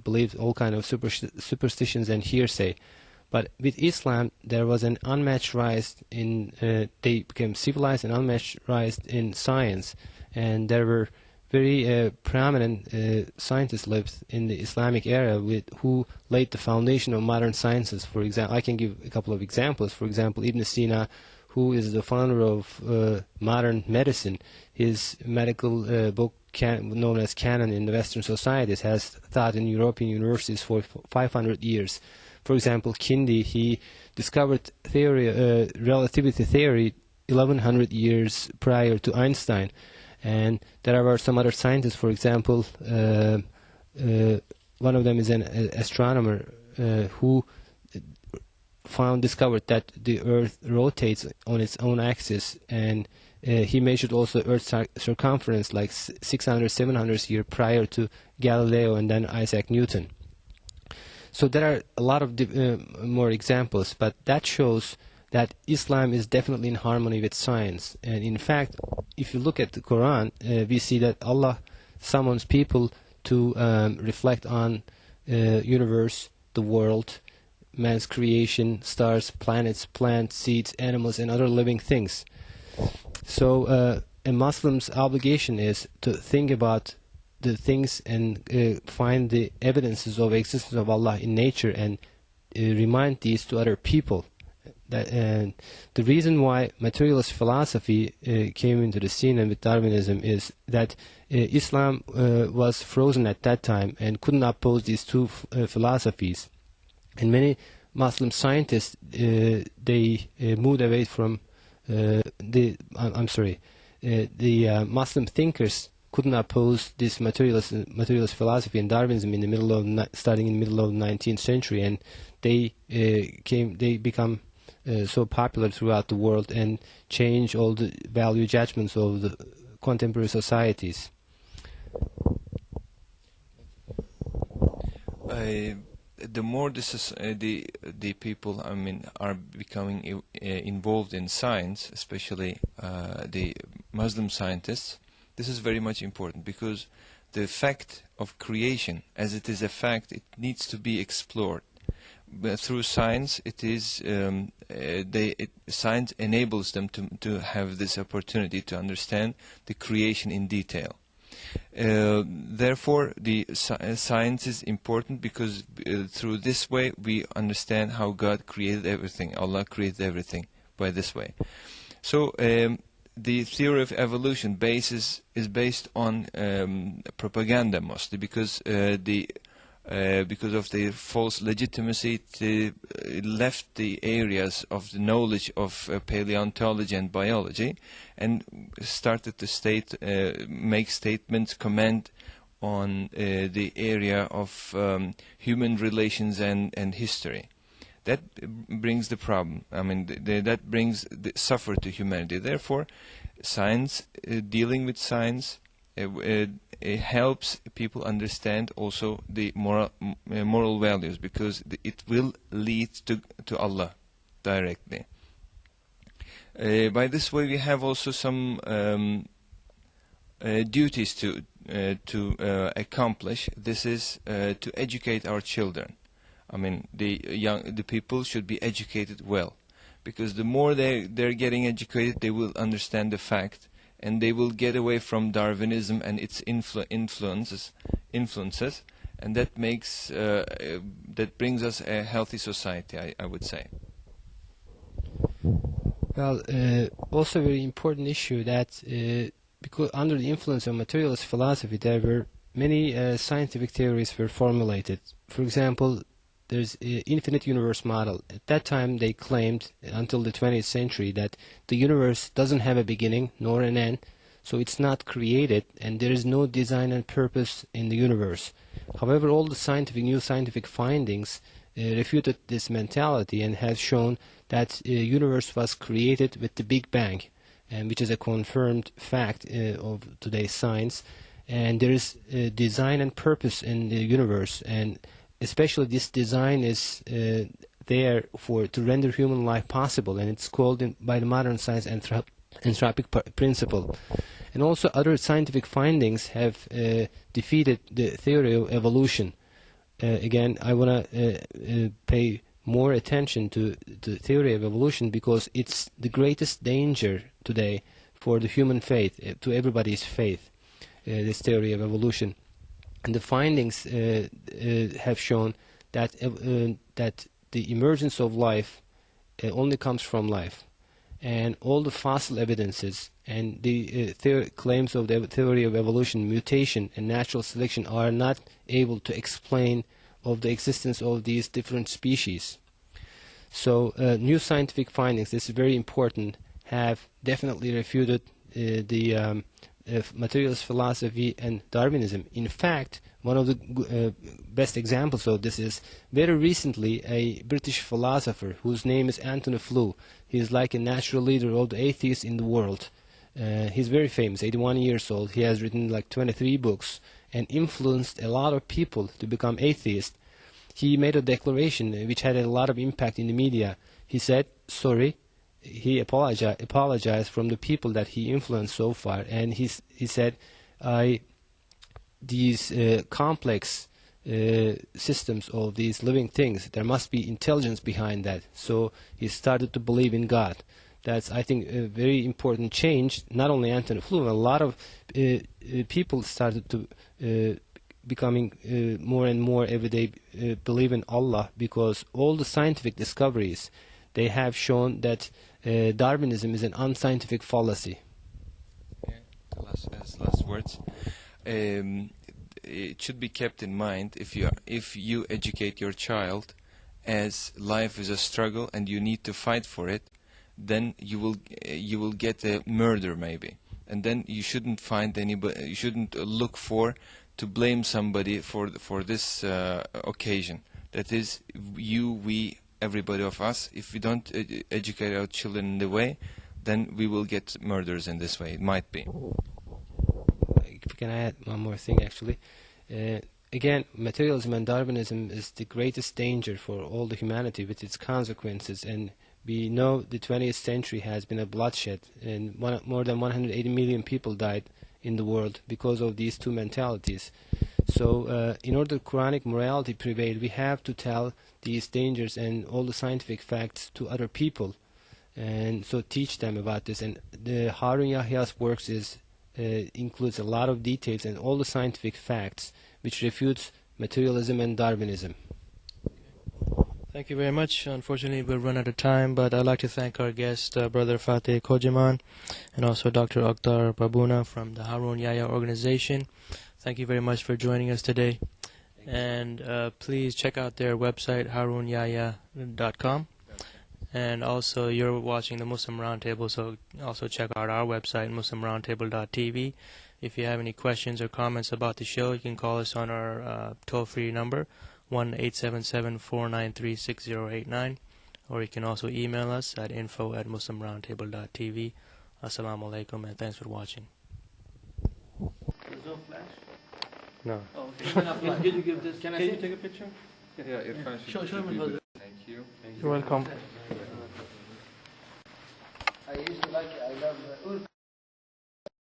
believed all kind of superstitions and hearsay. But with Islam, there was an unmatched rise in, they became civilized and unmatched rise in science. And there were very prominent scientists lived in the Islamic era who laid the foundation of modern sciences. For example, I can give a couple of examples. For example, Ibn Sina, who is the founder of modern medicine. His medical book, known as Canon in the Western societies, has taught in European universities for 500 years. For example, Kindi, he discovered relativity theory 1100 years prior to Einstein. And there are some other scientists, for example, one of them is an astronomer who discovered that the Earth rotates on its own axis, and he measured also Earth's circumference like 600, 700 years prior to Galileo and then Isaac Newton. So there are a lot of more examples, but that shows that Islam is definitely in harmony with science. And in fact, if you look at the Quran, we see that Allah summons people to reflect on universe, the world, man's creation, stars, planets, plants, seeds, animals, and other living things. So a Muslim's obligation is to think about the things and find the evidences of existence of Allah in nature and remind these to other people. The reason why materialist philosophy came into the scene and with Darwinism is that Islam was frozen at that time and couldn't oppose these two philosophies. And many Muslim scientists, they moved away from the Muslim thinkers couldn't oppose this materialist philosophy and Darwinism in the middle of starting in the middle of the 19th century, and they become so popular throughout the world and change all the value judgments of the contemporary societies. The more the people, I mean, are becoming involved in science, especially the Muslim scientists, this is very much important, because the fact of creation, as it is a fact, it needs to be explored. But through science, it is science enables them to have this opportunity to understand the creation in detail. Therefore, the science is important, because through this way we understand how God created everything. Allah created everything by this way. So the theory of evolution is based on propaganda mostly, because because of the false legitimacy, it left the areas of the knowledge of paleontology and biology, and started to make statements, comment on the area of human relations and history. That brings the problem. I mean, that brings the suffer to humanity. Therefore, science, dealing with science, it helps people understand also the moral values, because it will lead to Allah directly. By this way, we have also some duties to accomplish. This is to educate our children. I mean, the people should be educated well, because the more they're getting educated, they will understand the fact, and they will get away from Darwinism and its influences, and that makes that brings us a healthy society, I would say. Well, also a very important issue that because under the influence of materialist philosophy, there were many scientific theories were formulated. For example, there's an infinite universe model. At that time, they claimed, until the 20th century, that the universe doesn't have a beginning nor an end, so it's not created, and there is no design and purpose in the universe. However, all the new scientific findings refuted this mentality and have shown that the universe was created with the Big Bang, and which is a confirmed fact of today's science. And there is design and purpose in the universe, and especially this design is there to render human life possible, and it's called by the modern science anthropic principle. And also other scientific findings have defeated the theory of evolution. again, I want to pay more attention to the theory of evolution, because it's the greatest danger today for the human faith, to everybody's faith, this theory of evolution. And the findings have shown that that the emergence of life only comes from life, and all the fossil evidences and the claims of the theory of evolution, mutation and natural selection are not able to explain of the existence of these different species. So new scientific findings, this is very important, have definitely refuted the materialist philosophy and Darwinism. In fact, one of the best examples of this is very recently a British philosopher whose name is Anthony Flew. He is like a natural leader of the atheists in the world. He's very famous, 81 years old. He has written like 23 books and influenced a lot of people to become atheists. He made a declaration which had a lot of impact in the media. He said, sorry, he apologized from the people that he influenced so far, and he said, these complex systems of these living things, there must be intelligence behind that. So he started to believe in God. That's, I think, a very important change. Not only Anthony Flew, a lot of people started to becoming more and more every day believe in Allah, because all the scientific discoveries, they have shown that Darwinism is an unscientific fallacy. Yeah, last words. It should be kept in mind, if you educate your child as life is a struggle and you need to fight for it, then you will get a murder maybe, and then you shouldn't find anybody. You shouldn't look to blame somebody for this occasion. That is, we, everybody of us. If we don't educate our children in the way, then we will get murders in this way. It might be. If can I add one more thing, actually. Again, materialism and Darwinism is the greatest danger for all the humanity with its consequences, and we know the 20th century has been a bloodshed, and more than 180 million people died in the world because of these two mentalities. So in order Quranic morality prevail, we have to tell these dangers and all the scientific facts to other people, and so teach them about this. And the Harun Yahya's works includes a lot of details and all the scientific facts which refutes materialism and Darwinism. Thank you very much. Unfortunately, we've run out of time, but I'd like to thank our guest, Brother Fateh Kocaman, and also Dr. Akhtar Babuna from the Harun Yahya organization. Thank you very much for joining us today. And please check out their website, harunyahya.com. And also, you're watching the Muslim Roundtable, so also check out our website, muslimroundtable.tv. If you have any questions or comments about the show, you can call us on our toll-free number, 1-877-493-6089, or you can also email us at info@muslimroundtable.tv. Assalamu alaikum, and thanks for watching. There's no flash? No. Oh, okay. Can you give this? Can you take a picture? Yeah, Irfan Show me Thank you. You're welcome. I used to like it. I love